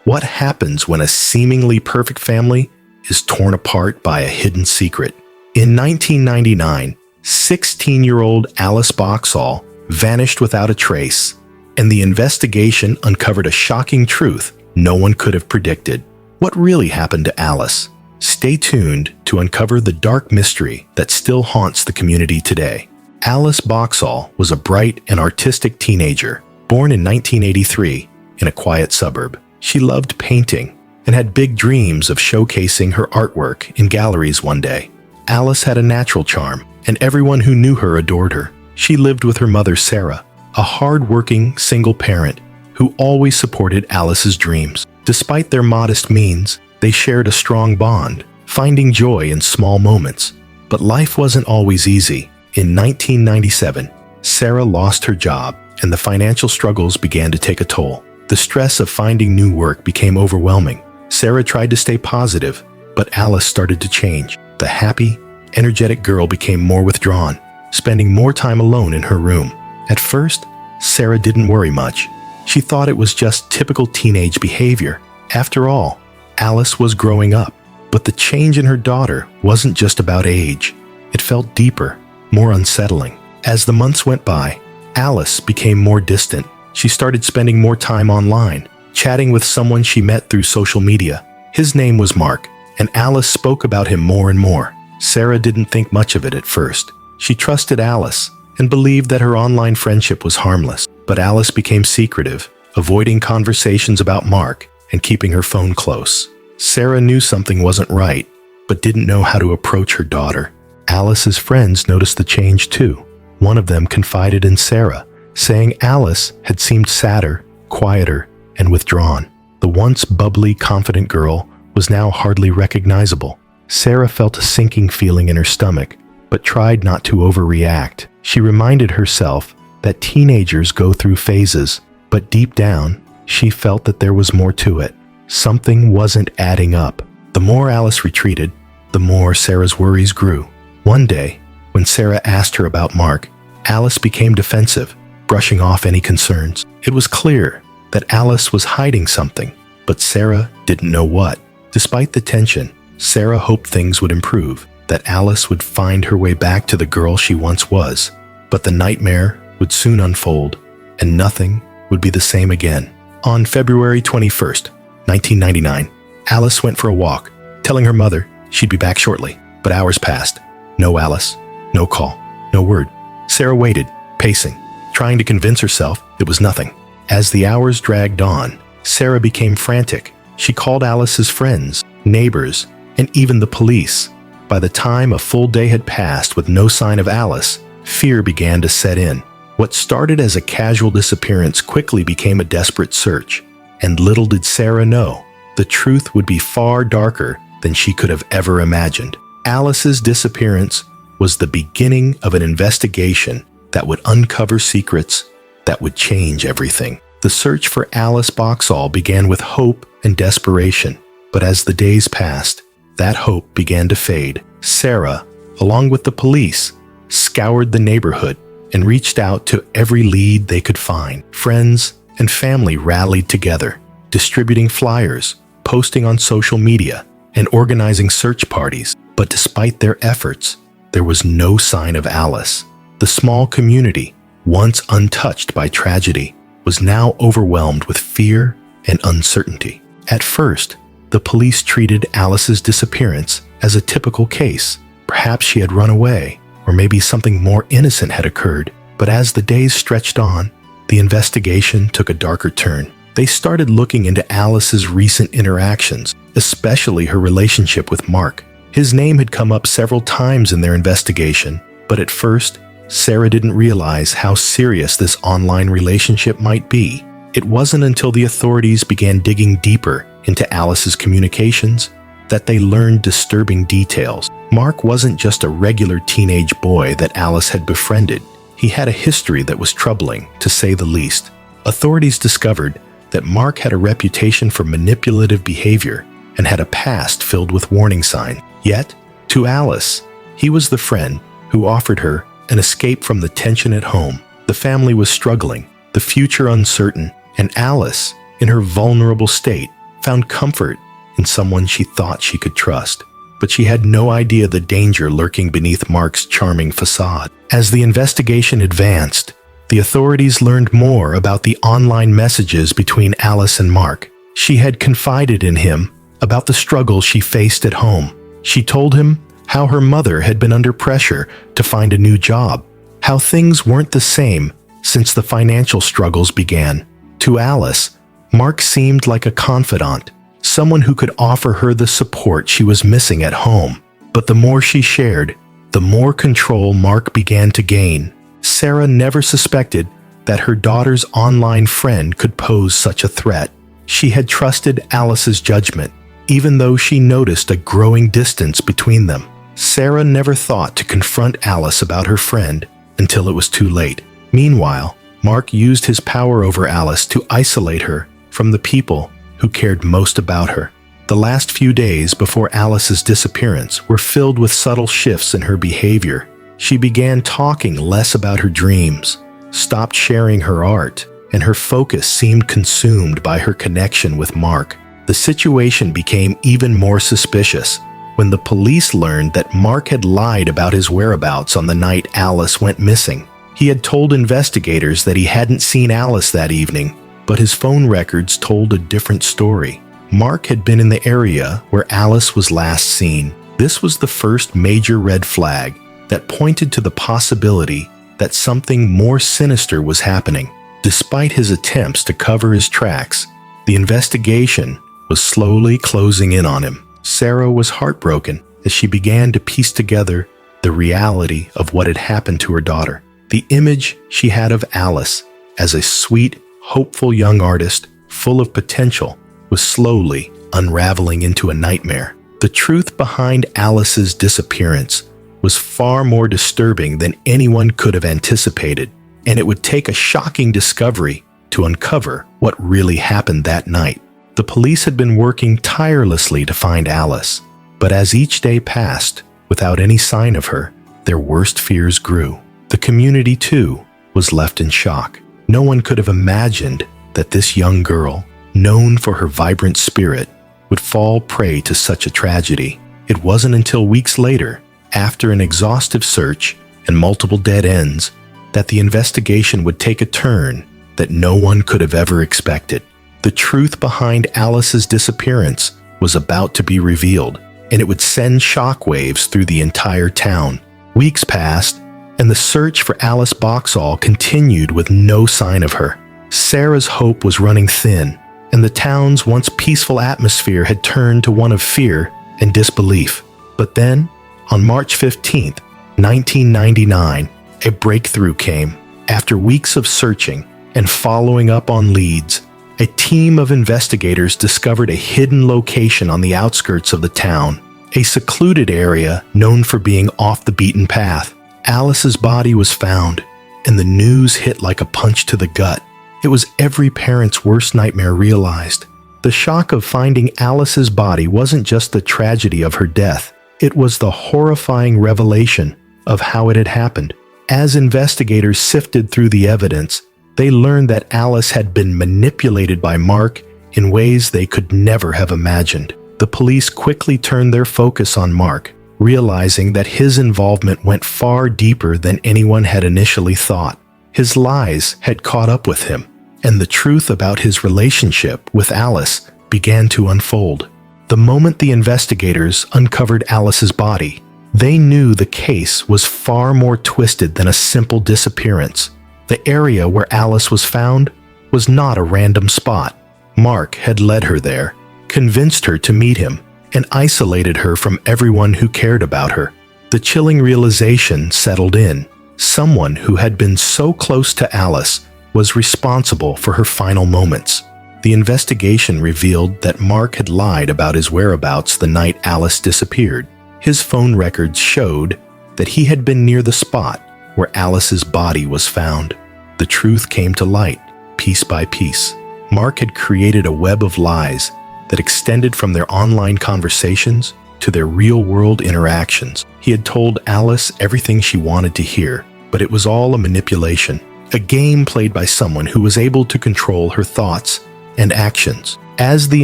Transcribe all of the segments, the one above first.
What happens when a seemingly perfect family is torn apart by a hidden secret? In 1999, 16-year-old Alice Boxall vanished without a trace, and the investigation uncovered a shocking truth no one could have predicted. What really happened to Alice? Stay tuned to uncover the dark mystery that still haunts the community today. Alice Boxall was a bright and artistic teenager, born in 1983 in a quiet suburb. She loved painting and had big dreams of showcasing her artwork in galleries one day. Alice had a natural charm, and everyone who knew her adored her. She lived with her mother, Sarah, a hard-working single parent who always supported Alice's dreams. Despite their modest means, they shared a strong bond, finding joy in small moments. But life wasn't always easy. In 1997, Sarah lost her job, and the financial struggles began to take a toll. The stress of finding new work became overwhelming. Sarah tried to stay positive, but Alice started to change. The happy, energetic girl became more withdrawn, spending more time alone in her room. At first, Sarah didn't worry much. She thought it was just typical teenage behavior. After all, Alice was growing up. But the change in her daughter wasn't just about age. It felt deeper, more unsettling. As the months went by, Alice became more distant. She started spending more time online, chatting with someone she met through social media. His name was Mark, and Alice spoke about him more and more. Sarah didn't think much of it at first. She trusted Alice and believed that her online friendship was harmless. But Alice became secretive, avoiding conversations about Mark and keeping her phone close. Sarah knew something wasn't right, but didn't know how to approach her daughter. Alice's friends noticed the change too. One of them confided in Sarah, saying Alice had seemed sadder, quieter, and withdrawn. The once bubbly, confident girl was now hardly recognizable. Sarah felt a sinking feeling in her stomach, but tried not to overreact. She reminded herself that teenagers go through phases, but deep down, she felt that there was more to it. Something wasn't adding up. The more Alice retreated, the more Sarah's worries grew. One day, when Sarah asked her about Mark, Alice became defensive, brushing off any concerns. It was clear that Alice was hiding something, but Sarah didn't know what. Despite the tension, Sarah hoped things would improve, that Alice would find her way back to the girl she once was. But the nightmare would soon unfold, and nothing would be the same again. On February 21st, 1999, Alice went for a walk, telling her mother she'd be back shortly. But hours passed. No Alice, no call, no word. Sarah waited, pacing, trying to convince herself it was nothing. As the hours dragged on, Sarah became frantic. She called Alice's friends, neighbors, and even the police. By the time a full day had passed with no sign of Alice, fear began to set in. What started as a casual disappearance quickly became a desperate search. And little did Sarah know, the truth would be far darker than she could have ever imagined. Alice's disappearance was the beginning of an investigation that would uncover secrets that would change everything. The search for Alice Boxall began with hope and desperation, but as the days passed, that hope began to fade. Sarah, along with the police, scoured the neighborhood and reached out to every lead they could find. Friends and family rallied together, distributing flyers, posting on social media, and organizing search parties. But despite their efforts, there was no sign of Alice. The small community, once untouched by tragedy, was now overwhelmed with fear and uncertainty. At first, the police treated Alice's disappearance as a typical case. Perhaps she had run away, or maybe something more innocent had occurred. But as the days stretched on, the investigation took a darker turn. They started looking into Alice's recent interactions, especially her relationship with Mark. His name had come up several times in their investigation, but at first, Sarah didn't realize how serious this online relationship might be. It wasn't until the authorities began digging deeper into Alice's communications that they learned disturbing details. Mark wasn't just a regular teenage boy that Alice had befriended. He had a history that was troubling, to say the least. Authorities discovered that Mark had a reputation for manipulative behavior and had a past filled with warning signs. Yet, to Alice, he was the friend who offered her an escape from the tension at home. The family was struggling, the future uncertain, and Alice, in her vulnerable state, found comfort in someone she thought she could trust. But she had no idea the danger lurking beneath Mark's charming facade. As the investigation advanced, the authorities learned more about the online messages between Alice and Mark. She had confided in him about the struggles she faced at home. She told him how her mother had been under pressure to find a new job, how things weren't the same since the financial struggles began. To Alice, Mark seemed like a confidant, someone who could offer her the support she was missing at home. But the more she shared, the more control Mark began to gain. Sarah never suspected that her daughter's online friend could pose such a threat. She had trusted Alice's judgment, even though she noticed a growing distance between them. Sarah never thought to confront Alice about her friend until it was too late. Meanwhile, Mark used his power over Alice to isolate her from the people who cared most about her. The last few days before Alice's disappearance were filled with subtle shifts in her behavior. She began talking less about her dreams, stopped sharing her art, and her focus seemed consumed by her connection with Mark. The situation became even more suspicious when the police learned that Mark had lied about his whereabouts on the night Alice went missing. He had told investigators that he hadn't seen Alice that evening, but his phone records told a different story. Mark had been in the area where Alice was last seen. This was the first major red flag that pointed to the possibility that something more sinister was happening. Despite his attempts to cover his tracks, the investigation was slowly closing in on him. Sarah was heartbroken as she began to piece together the reality of what had happened to her daughter. The image she had of Alice as a sweet, hopeful young artist full of potential was slowly unraveling into a nightmare. The truth behind Alice's disappearance was far more disturbing than anyone could have anticipated, and it would take a shocking discovery to uncover what really happened that night. The police had been working tirelessly to find Alice, but as each day passed without any sign of her, their worst fears grew. The community, too, was left in shock. No one could have imagined that this young girl, known for her vibrant spirit, would fall prey to such a tragedy. It wasn't until weeks later, after an exhaustive search and multiple dead ends, that the investigation would take a turn that no one could have ever expected. The truth behind Alice's disappearance was about to be revealed, and it would send shockwaves through the entire town. Weeks passed, and the search for Alice Boxall continued with no sign of her. Sarah's hope was running thin, and the town's once peaceful atmosphere had turned to one of fear and disbelief. But then, on March 15th, 1999, a breakthrough came. After weeks of searching and following up on leads, a team of investigators discovered a hidden location on the outskirts of the town, a secluded area known for being off the beaten path. Alice's body was found, and the news hit like a punch to the gut. It was every parent's worst nightmare realized. The shock of finding Alice's body wasn't just the tragedy of her death, it was the horrifying revelation of how it had happened. As investigators sifted through the evidence, they learned that Alice had been manipulated by Mark in ways they could never have imagined. The police quickly turned their focus on Mark, realizing that his involvement went far deeper than anyone had initially thought. His lies had caught up with him, and the truth about his relationship with Alice began to unfold. The moment the investigators uncovered Alice's body, they knew the case was far more twisted than a simple disappearance. The area where Alice was found was not a random spot. Mark had led her there, convinced her to meet him, and isolated her from everyone who cared about her. The chilling realization settled in. Someone who had been so close to Alice was responsible for her final moments. The investigation revealed that Mark had lied about his whereabouts the night Alice disappeared. His phone records showed that he had been near the spot where Alice's body was found. The truth came to light, piece by piece. Mark had created a web of lies that extended from their online conversations to their real-world interactions. He had told Alice everything she wanted to hear, but it was all a manipulation, a game played by someone who was able to control her thoughts and actions. As the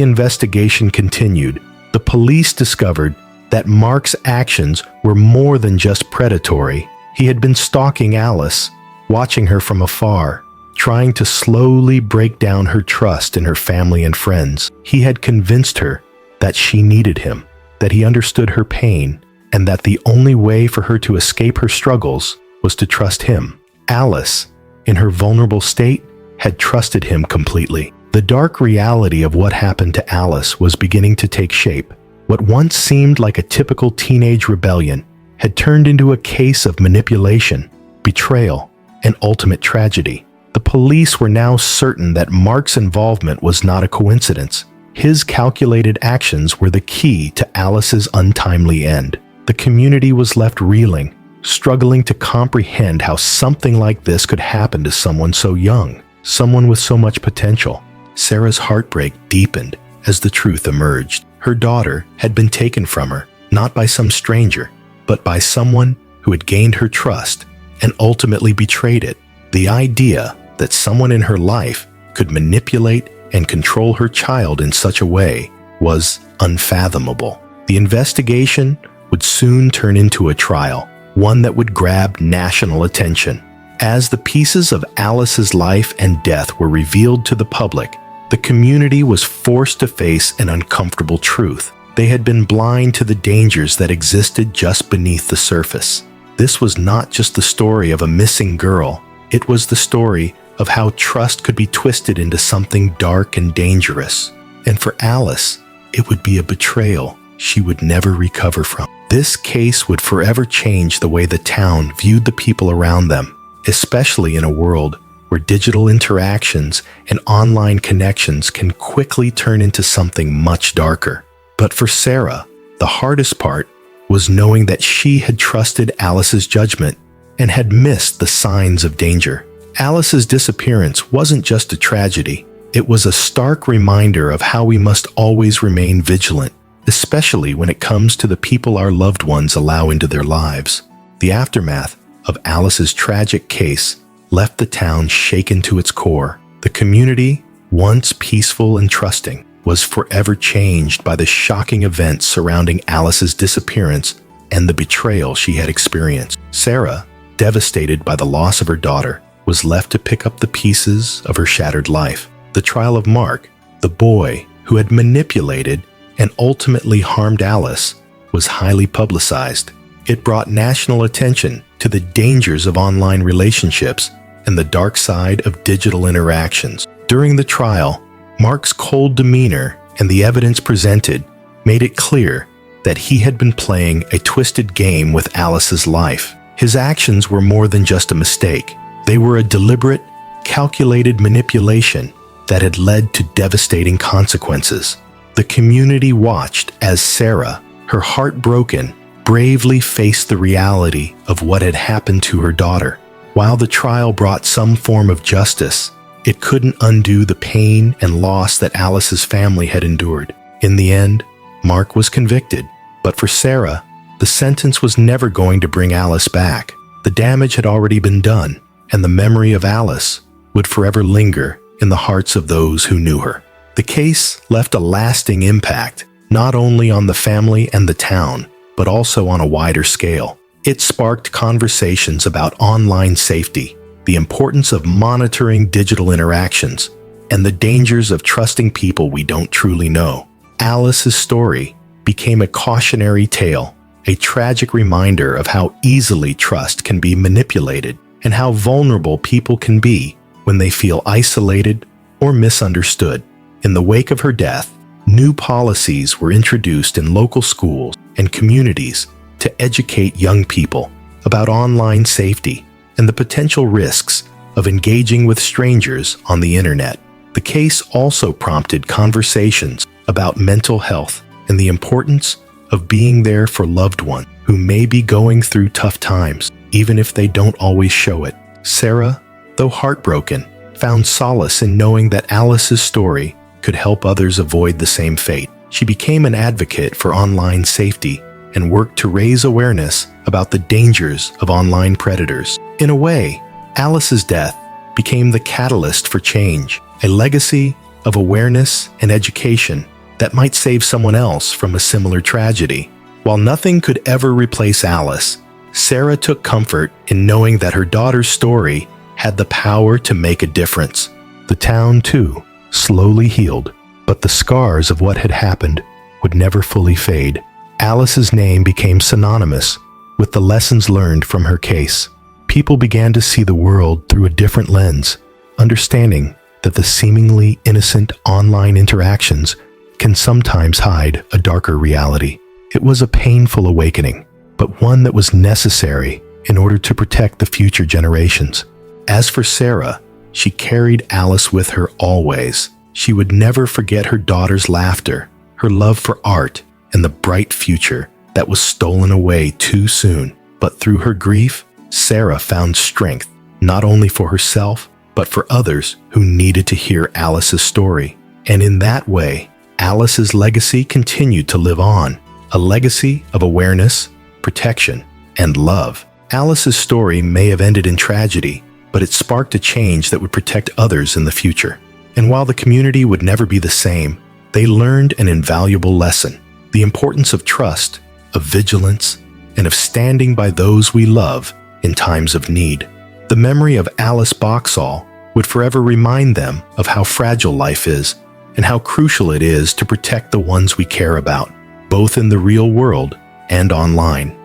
investigation continued, the police discovered that Mark's actions were more than just predatory. He had been stalking Alice, watching her from afar, trying to slowly break down her trust in her family and friends. He had convinced her that she needed him, that he understood her pain, and that the only way for her to escape her struggles was to trust him. Alice, in her vulnerable state, had trusted him completely. The dark reality of what happened to Alice was beginning to take shape. What once seemed like a typical teenage rebellion had turned into a case of manipulation, betrayal, and ultimate tragedy. The police were now certain that Mark's involvement was not a coincidence. His calculated actions were the key to Alice's untimely end. The community was left reeling, struggling to comprehend how something like this could happen to someone so young, someone with so much potential. Sarah's heartbreak deepened as the truth emerged. Her daughter had been taken from her, not by some stranger, but by someone who had gained her trust and ultimately betrayed it. The idea that someone in her life could manipulate and control her child in such a way was unfathomable. The investigation would soon turn into a trial, one that would grab national attention. As the pieces of Alice's life and death were revealed to the public, the community was forced to face an uncomfortable truth. They had been blind to the dangers that existed just beneath the surface. This was not just the story of a missing girl, it was the story of how trust could be twisted into something dark and dangerous. And for Alice, it would be a betrayal she would never recover from. This case would forever change the way the town viewed the people around them, especially in a world where digital interactions and online connections can quickly turn into something much darker. But for Sarah, the hardest part was knowing that she had trusted Alice's judgment and had missed the signs of danger. Alice's disappearance wasn't just a tragedy, it was a stark reminder of how we must always remain vigilant, especially when it comes to the people our loved ones allow into their lives. The aftermath of Alice's tragic case left the town shaken to its core. The community, once peaceful and trusting, was forever changed by the shocking events surrounding Alice's disappearance and the betrayal she had experienced. Sarah, devastated by the loss of her daughter, was left to pick up the pieces of her shattered life. The trial of Mark, the boy who had manipulated and ultimately harmed Alice, was highly publicized. It brought national attention to the dangers of online relationships and the dark side of digital interactions. During the trial, Mark's cold demeanor and the evidence presented made it clear that he had been playing a twisted game with Alice's life. His actions were more than just a mistake. They were a deliberate, calculated manipulation that had led to devastating consequences. The community watched as Sarah, her heart broken, bravely faced the reality of what had happened to her daughter. While the trial brought some form of justice, it couldn't undo the pain and loss that Alice's family had endured. In the end, Mark was convicted, but for Sarah, the sentence was never going to bring Alice back. The damage had already been done, and the memory of Alice would forever linger in the hearts of those who knew her. The case left a lasting impact, not only on the family and the town, but also on a wider scale. It sparked conversations about online safety, the importance of monitoring digital interactions, and the dangers of trusting people we don't truly know. Alice's story became a cautionary tale, a tragic reminder of how easily trust can be manipulated and how vulnerable people can be when they feel isolated or misunderstood. In the wake of her death, new policies were introduced in local schools and communities to educate young people about online safety and the potential risks of engaging with strangers on the internet. The case also prompted conversations about mental health and the importance of being there for loved ones who may be going through tough times, even if they don't always show it. Sarah, though heartbroken, found solace in knowing that Alice's story could help others avoid the same fate. She became an advocate for online safety and worked to raise awareness about the dangers of online predators. In a way, Alice's death became the catalyst for change, a legacy of awareness and education that might save someone else from a similar tragedy. While nothing could ever replace Alice, Sarah took comfort in knowing that her daughter's story had the power to make a difference. The town, too, slowly healed, but the scars of what had happened would never fully fade. Alice's name became synonymous with the lessons learned from her case. People began to see the world through a different lens, understanding that the seemingly innocent online interactions can sometimes hide a darker reality. It was a painful awakening, but one that was necessary in order to protect the future generations. As for Sarah, she carried Alice with her always. She would never forget her daughter's laughter, her love for art, and the bright future that was stolen away too soon. But through her grief, Sarah found strength, not only for herself, but for others who needed to hear Alice's story. And in that way, Alice's legacy continued to live on, a legacy of awareness, protection, and love. Alice's story may have ended in tragedy, but it sparked a change that would protect others in the future. And while the community would never be the same, they learned an invaluable lesson: the importance of trust, of vigilance, and of standing by those we love in times of need. The memory of Alice Boxall would forever remind them of how fragile life is and how crucial it is to protect the ones we care about, both in the real world and online.